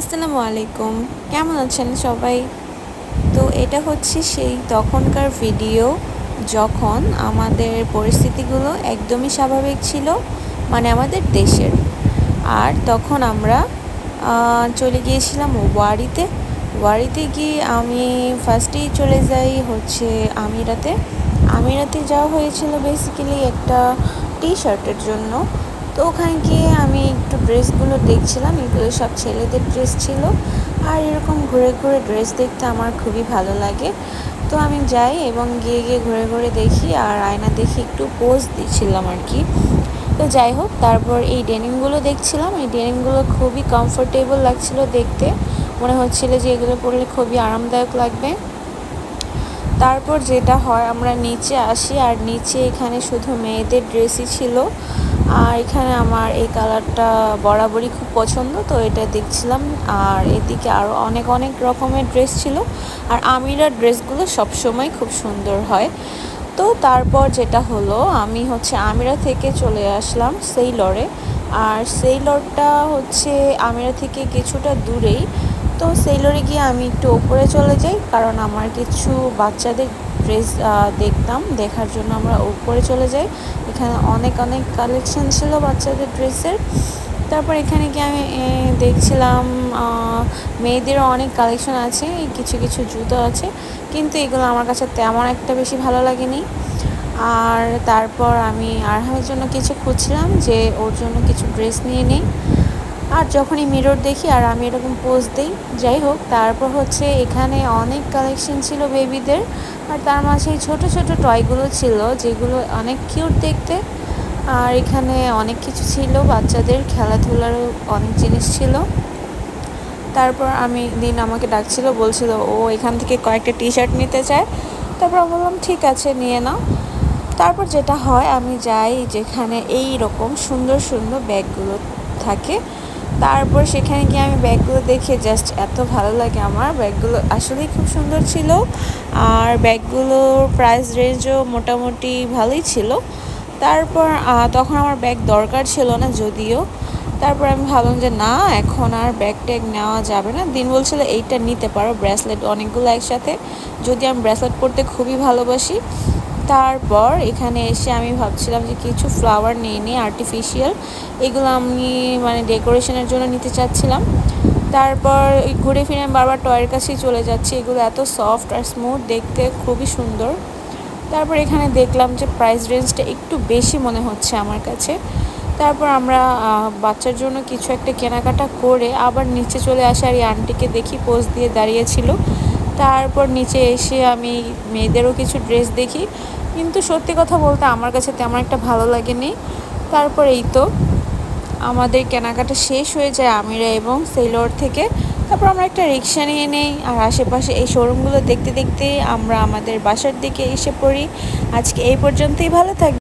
আসসালামু আলাইকুম। কেমন আছেন সবাই? তো এটা হচ্ছে সেই তখনকার ভিডিও যখন আমাদের পরিস্থিতিগুলো একদমই স্বাভাবিক ছিল, মানে আমাদের দেশের। আর তখন আমরা চলে গিয়েছিলাম ওয়ারিতে। ওয়ারিতে গিয়ে আমি ফার্স্টেই চলে যাই হচ্ছে আমিরাতে। আমিরাতে যাওয়া হয়েছিল বেসিক্যালি একটা টি শার্টের জন্য। তো ওখানে গিয়ে আমি একটু ড্রেসগুলো দেখছিলাম, এগুলো সব ছেলেদের ড্রেস ছিল। আর এরকম ঘুরে ঘুরে ড্রেস দেখতে আমার খুবই ভালো লাগে। তো আমি যাই এবং গিয়ে গিয়ে ঘুরে ঘুরে দেখি আর আয়না দেখি একটু পোজ দিচ্ছিলাম আর কি। তো যাই হোক, তারপর এই ডেনিমগুলো দেখছিলাম। এই ডেনিমগুলো খুবই কমফোর্টেবল লাগছিল দেখতে, মনে হচ্ছিল যে এগুলো পরলে খুবই আরামদায়ক লাগবে। তারপর যেটা হয়, আমরা নিচে আসি আর নিচে এখানে শুধু মেয়েদের ড্রেসই ছিল। আর এখানে আমার এই কালারটা বরাবরই খুব পছন্দ, তো এটা দেখছিলাম। আর এদিকে আরও অনেক অনেক রকমের ড্রেস ছিল। আর আমিরার ড্রেসগুলো সবসময় খুব সুন্দর হয়। তো তারপর যেটা হলো, আমি হচ্ছে আমিরা থেকে চলে আসলাম সেইলরে। আর সেইলরটা হচ্ছে আমিরা থেকে কিছুটা দূরেই। তো সেইলরে গিয়ে আমি একটু ওপরে চলে যাই, কারণ আমার কিছু বাচ্চাদের ড্রেস দেখতাম, দেখার জন্য আমরা উপরে চলে যাই। এখানে অনেক অনেক কালেকশন ছিল বাচ্চাদের ড্রেসের। তারপর এখানে গিয়ে আমি দেখছিলাম মেয়েদেরও অনেক কালেকশন আছে, কিছু কিছু জুতো আছে, কিন্তু এগুলো আমার কাছে তেমন একটা বেশি ভালো লাগেনি। আর তারপর আমি আরহামের জন্য কিছু খুঁজছিলাম যে ওর জন্য কিছু ড্রেস নিয়ে নিই। আর যখনই মিরর দেখি আর আমি এরকম পোজ দিই। যাই হোক, তারপর হচ্ছে এখানে অনেক কালেকশন ছিল বেবিদের। আর তার মাঝে এই ছোটো ছোটো টয়গুলো ছিল, যেগুলো অনেক কিউট দেখতে। আর এখানে অনেক কিছু ছিল, বাচ্চাদের খেলাধুলারও অনেক জিনিস ছিল। তারপর আমাকে ডাকছিল, বলছিল ও এখান থেকে কয়েকটা টি শার্ট নিতে চায়। তারপর বললাম ঠিক আছে, নিয়ে নাও। তারপর যেটা হয়, আমি যাই যেখানে এই রকম সুন্দর সুন্দর ব্যাগগুলো থাকে। তারপর সেখানে গিয়ে আমি ব্যাগগুলো দেখে জাস্ট এত ভালো লাগে আমার। ব্যাগগুলো আসলেই খুব সুন্দর ছিল। আর ব্যাগগুলোর প্রাইস রেঞ্জও মোটামুটি ভালোই ছিল। তারপর তখন আমার ব্যাগ দরকার ছিল না যদিও। তারপর আমি ভাবলাম যে না, এখন আর ব্যাগ ট্যাগ নেওয়া যাবে না। দিন বলছিল এইটা নিতে পারো, ব্রেসলেট অনেকগুলো একসাথে, যদি আমি ব্রেসলেট পরতে খুবই ভালোবাসি। তারপর এখানে এসে আমি ভাবছিলাম যে কিছু ফ্লাওয়ার নিয়ে নিই আর্টিফিশিয়াল, এগুলো আমি মানে ডেকোরেশনের জন্য নিতে চাচ্ছিলাম। তারপর ঘুরে ফিরে আমি বারবার টয়ের কাছেই চলে যাচ্ছি, এগুলো এত সফট আর স্মুথ, দেখতে খুবই সুন্দর। তারপর এখানে দেখলাম যে প্রাইস রেঞ্জটা একটু বেশি মনে হচ্ছে আমার কাছে। তারপর আমরা বাচ্চার জন্য কিছু একটা কেনাকাটা করে আবার নিচে চলে আসি, আর এই আন্টিকে দেখি পোজ দিয়ে দাঁড়িয়েছিল। তারপর নিচে এসে আমি মেয়েদেরও কিছু ড্রেস দেখি, কিন্তু সত্যি কথা বলতে আমার কাছে তেমন একটা ভালো লাগেনি। তারপর এই তো আমাদের কেনাকাটা শেষ হয়ে যায় আমিরা এবং সেইলর থেকে। তারপর আমরা একটা রিক্সা নিয়ে নেই আর আশেপাশে এই শোরুমগুলো দেখতে দেখতে আমরা আমাদের বাসার দিকে এসে পড়ি। আজকে এই পর্যন্তই, ভালো থাকবে।